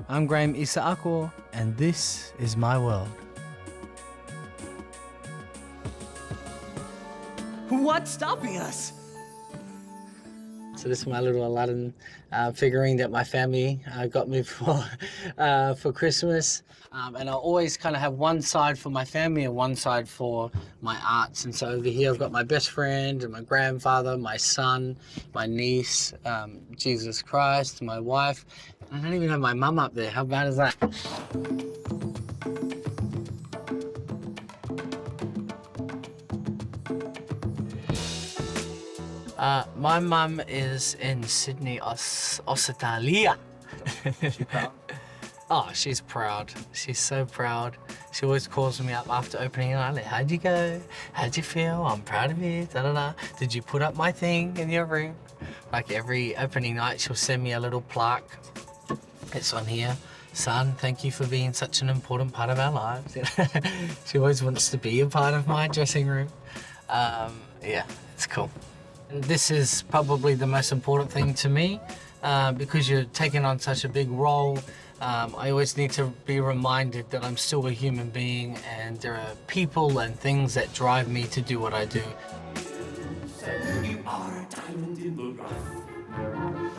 I'm Graeme Isaako, and this is my world. What's stopping us? So this is my little Aladdin figurine that my family got me for Christmas. And I always kind of have one side for my family and one side for my arts. And so over here I've got my best friend and my grandfather, my son, my niece, Jesus Christ, my wife. I don't even have my mum up there. How bad is that? My mum is in Sydney, Australia. Oh, she's proud. She's so proud. She always calls me up after opening night, like, how'd you go? How'd you feel? I'm proud of you, da-da-da. Did you put up my thing in your room? Like every opening night, she'll send me a little plaque. It's on here. Son, thank you for being such an important part of our lives. She always wants to be a part of my dressing room. Yeah, it's cool. And this is probably the most important thing to me because you're taking on such a big role. I always need to be reminded that I'm still a human being and there are people and things that drive me to do what I do. You are a diamond in the rough.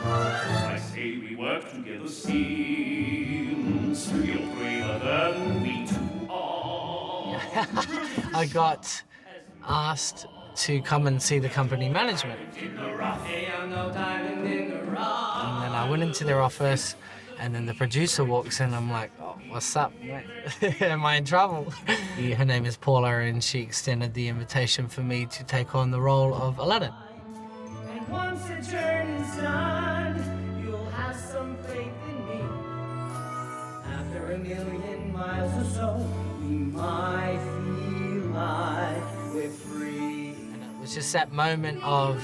I say we work together seems you're braver than we two are. I got asked to come and see the company management. And then I went into their office and then the producer walks in. I'm like, oh, what's up, mate? Am I in trouble? Her name is Paula and she extended the invitation for me to take on the role of Aladdin. And once the journey's done, you'll have some faith in me. After 1,000,000 miles or so, we might feel like we're free. And it was just that moment of,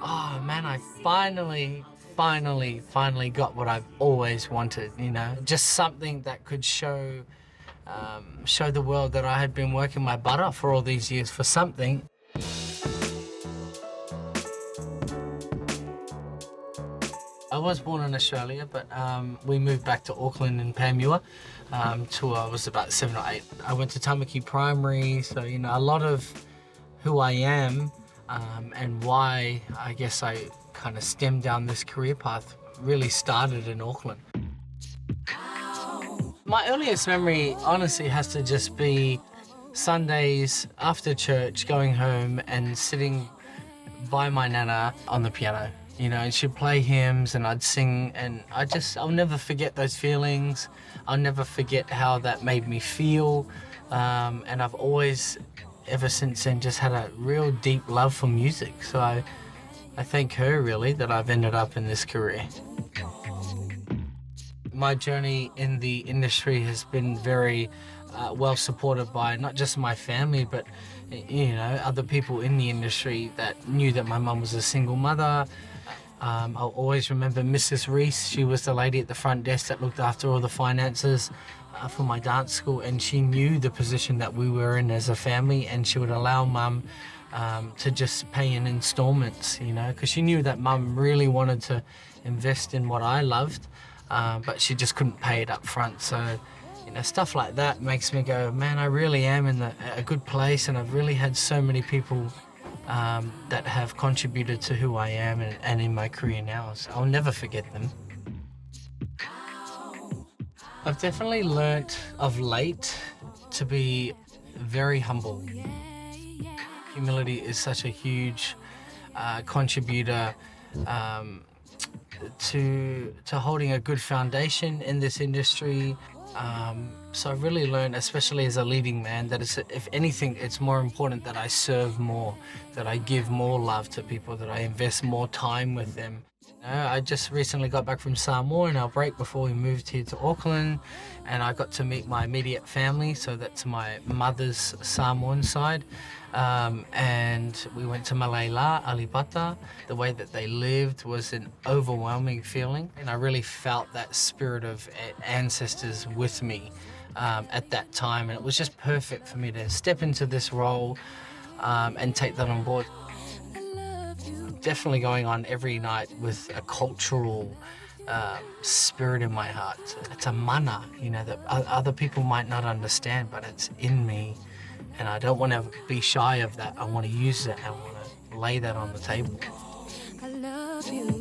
oh man, I finally got what I've always wanted, you know? Just something that could show the world that I had been working my butt off for all these years for something. I was born in Australia, but we moved back to Auckland in Panmure till I was about 7 or 8. I went to Tamaki Primary, so you know a lot of who I am and why I guess I kind of stemmed down this career path really started in Auckland. My earliest memory honestly has to just be Sundays after church, going home and sitting by my nana on the piano. You know, and she'd play hymns and I'd sing and I'll never forget those feelings. I'll never forget how that made me feel. And I've always, ever since then, just had a real deep love for music. So I thank her really that I've ended up in this career. My journey in the industry has been very well supported by not just my family, but you know, other people in the industry that knew that my mum was a single mother. I'll always remember Mrs. Reese. She was the lady at the front desk that looked after all the finances for my dance school, and she knew the position that we were in as a family, and she would allow mum to just pay in installments, you know, because she knew that mum really wanted to invest in what I loved, but she just couldn't pay it up front. So, you know, stuff like that makes me go, man, I really am in a good place, and I've really had so many people that have contributed to who I am and in my career now. So I'll never forget them. I've definitely learnt of late to be very humble. Humility is such a huge contributor to holding a good foundation in this industry. So I've really learned, especially as a leading man, that if anything, it's more important that I serve more, that I give more love to people, that I invest more time with them. You know, I just recently got back from Samoa in our break before we moved here to Auckland, and I got to meet my immediate family, so that's my mother's Samoan side. And we went to Malaila, Alipata. The way that they lived was an overwhelming feeling, and I really felt that spirit of ancestors with me at that time, and it was just perfect for me to step into this role and take that on board. Definitely going on every night with a cultural spirit in my heart. It's a mana, that other people might not understand, but it's in me, and I don't want to be shy of that. I want to use it. I want to lay that on the table. I love you.